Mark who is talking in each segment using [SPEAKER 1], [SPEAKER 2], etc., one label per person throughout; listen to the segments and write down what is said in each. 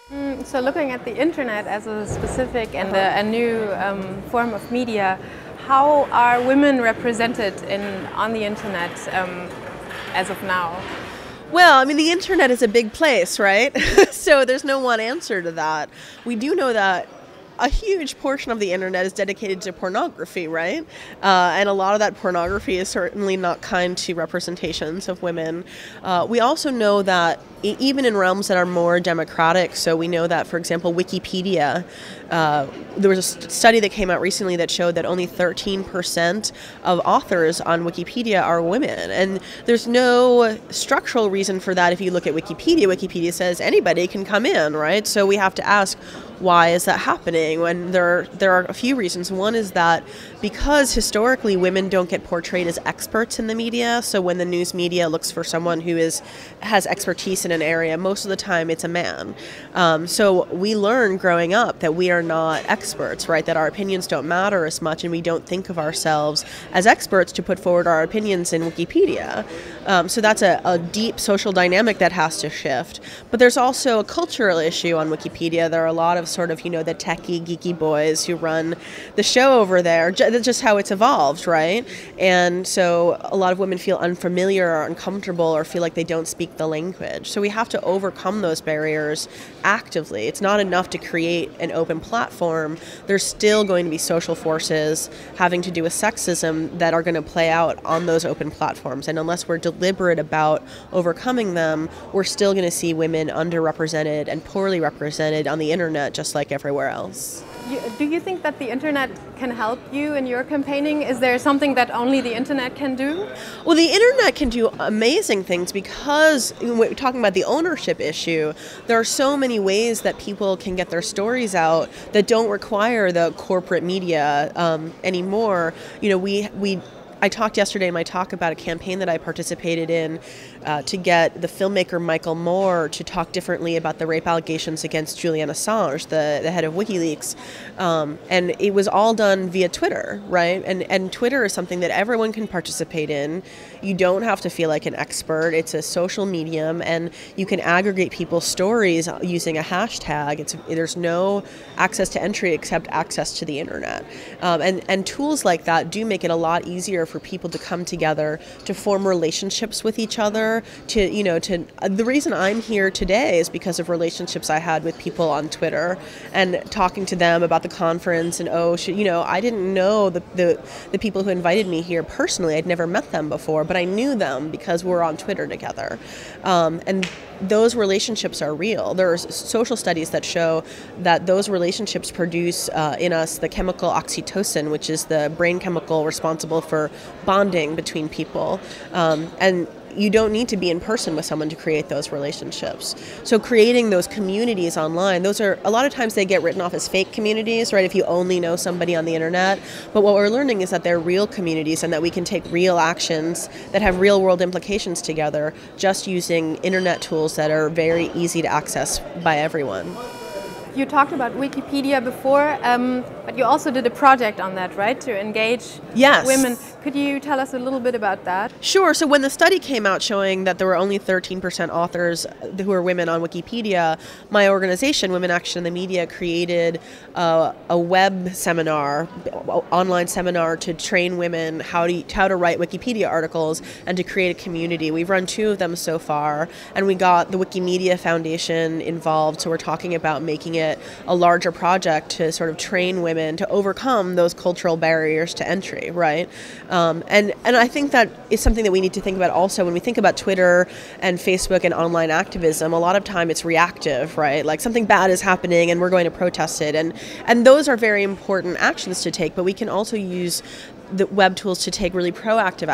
[SPEAKER 1] So looking at the internet as a specific and a new form of media, how are women represented on the internet as of now?
[SPEAKER 2] Well, I mean, the internet is a big place, right? So there's no one answer to that. We do know that a huge portion of the internet is dedicated to pornography, right? And a lot of that pornography is certainly not kind to representations of women. We also know that even in realms that are more democratic, so we know that, for example, Wikipedia, there was a study that came out recently that showed that only 13% of authors on Wikipedia are women. And there's no structural reason for that. If you look at Wikipedia, Wikipedia says anybody can come in, right? So we have to ask, why is that happening? When there are a few reasons. One is that because historically women don't get portrayed as experts in the media, so when the news media looks for someone who has expertise in an area, most of the time it's a man. So we learn growing up that we are not experts, right? That our opinions don't matter as much, and we don't think of ourselves as experts to put forward our opinions in Wikipedia. So that's a deep social dynamic that has to shift. But there's also a cultural issue on Wikipedia. There are a lot of sort of, the techie, geeky boys who run the show over there. That's just how it's evolved, right? And so a lot of women feel unfamiliar or uncomfortable or feel like they don't speak the language. So we have to overcome those barriers actively. It's not enough to create an open platform. There's still going to be social forces having to do with sexism that are going to play out on those open platforms. And unless we're deliberate about overcoming them, we're still going to see women underrepresented and poorly represented on the internet, just like everywhere else.
[SPEAKER 1] Do you think that the internet can help you in your campaigning? Is there something that only the internet can do?
[SPEAKER 2] Well, the internet can do amazing things because when we're talking about the ownership issue, there are so many ways that people can get their stories out that don't require the corporate media anymore. I talked yesterday in my talk about a campaign that I participated in to get the filmmaker Michael Moore to talk differently about the rape allegations against Julian Assange, the head of WikiLeaks. And it was all done via Twitter, right? And Twitter is something that everyone can participate in. You don't have to feel like an expert. It's a social medium, and you can aggregate people's stories using a hashtag. There's no access to entry except access to the internet. And tools like that do make it a lot easier for people to come together, to form relationships with each other. The reason I'm here today is because of relationships I had with people on Twitter and talking to them about the conference. And I didn't know the people who invited me here personally. I'd never met them before, but I knew them because we're on Twitter together. And those relationships are real. There are social studies that show that those relationships produce in us the chemical oxytocin, which is the brain chemical responsible for bonding between people. And you don't need to be in person with someone to create those relationships. So creating those communities online, those are, a lot of times they get written off as fake communities, right, if you only know somebody on the internet. But what we're learning is that they're real communities and that we can take real actions that have real world implications together just using internet tools that are very easy to access by everyone.
[SPEAKER 1] You talked about Wikipedia before, but you also did a project on that, right? To engage women. Could you tell us a little bit about that? Sure.
[SPEAKER 2] So when the study came out showing that there were only 13% authors who are women on Wikipedia, my organization, Women Action in the Media, created a web seminar, online seminar to train women how to write Wikipedia articles and to create a community. We've run 2 of them so far, and we got the Wikimedia Foundation involved, so we're talking about making it a larger project to sort of train women to overcome those cultural barriers to entry, right? And I think that is something that we need to think about also when we think about Twitter and Facebook and online activism. A lot of time it's reactive, right? Like something bad is happening and we're going to protest it. And those are very important actions to take, but we can also use the web tools to take really proactive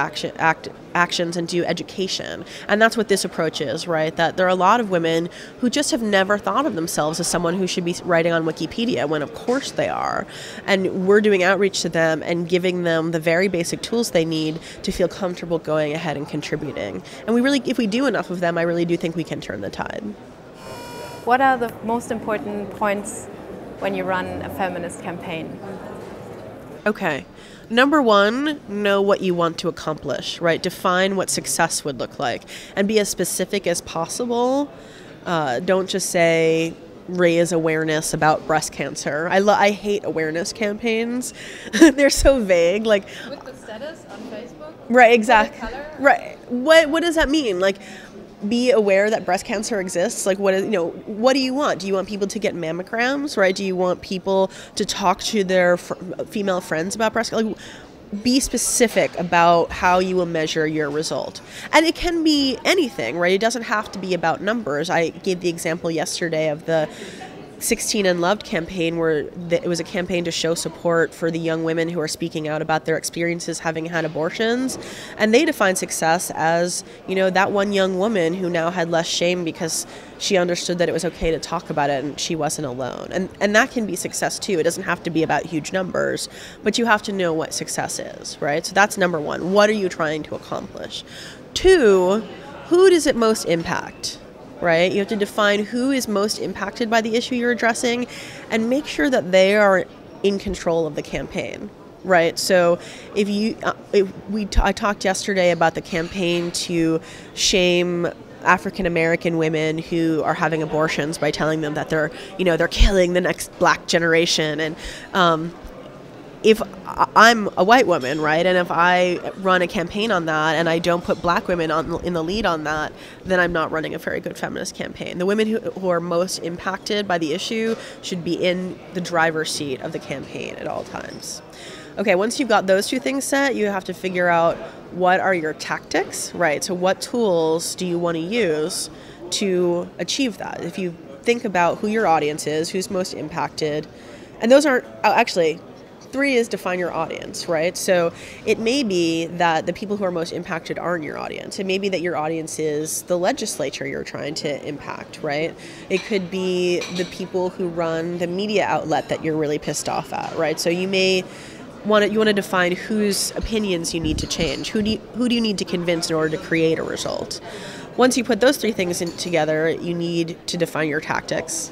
[SPEAKER 2] actions and do education. And that's what this approach is, right? That there are a lot of women who just have never thought of themselves as someone who should be writing on Wikipedia, when of course they are. And we're doing outreach to them and giving them the very basic tools they need to feel comfortable going ahead and contributing. And if we do enough of them, I really do think we can turn the tide.
[SPEAKER 1] What are the most important points when you run a feminist campaign?
[SPEAKER 2] Okay. Number 1, know what you want to accomplish, right? Define what success would look like and be as specific as possible. Don't just say, raise awareness about breast cancer. I hate awareness campaigns. They're so vague. Like,
[SPEAKER 1] with the status on Facebook?
[SPEAKER 2] Right, exactly.
[SPEAKER 1] Color?
[SPEAKER 2] Right. What does that mean? Like, be aware that breast cancer exists. Like, what do you want? Do you want people to get mammograms, right? Do you want people to talk to their female friends about breast cancer? Like, be specific about how you will measure your result. And it can be anything, right? It doesn't have to be about numbers. I gave the example yesterday of the 16 and Loved campaign, where it was a campaign to show support for the young women who are speaking out about their experiences having had abortions. And they define success as, that one young woman who now had less shame because she understood that it was okay to talk about it and she wasn't alone. And that can be success too. It doesn't have to be about huge numbers, but you have to know what success is, right? So that's number one. What are you trying to accomplish? 2, who does it most impact? Right? You have to define who is most impacted by the issue you're addressing and make sure that they are in control of the campaign, right? So I talked yesterday about the campaign to shame African-American women who are having abortions by telling them that they're killing the next black generation. And if I'm a white woman, right, and if I run a campaign on that and I don't put black women in the lead on that, then I'm not running a very good feminist campaign. The women who are most impacted by the issue should be in the driver's seat of the campaign at all times. Okay, once you've got those 2 things set, you have to figure out what are your tactics, right? So what tools do you want to use to achieve that? If you think about who your audience is, who's most impacted, and those aren't, actually, 3 is define your audience, right? So it may be that the people who are most impacted aren't your audience. It may be that your audience is the legislature you're trying to impact, right? It could be the people who run the media outlet that you're really pissed off at, right? So you want to define whose opinions you need to change. Who do you need to convince in order to create a result? Once you put those 3 things together, you need to define your tactics.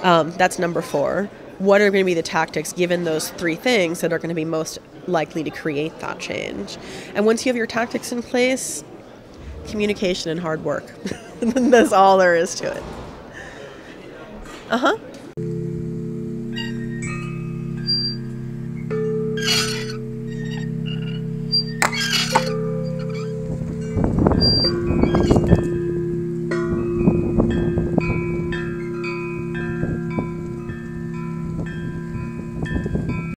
[SPEAKER 2] That's number 4. What are going to be the tactics given those 3 things that are going to be most likely to create that change? And once you have your tactics in place, communication and hard work. That's all there is to it.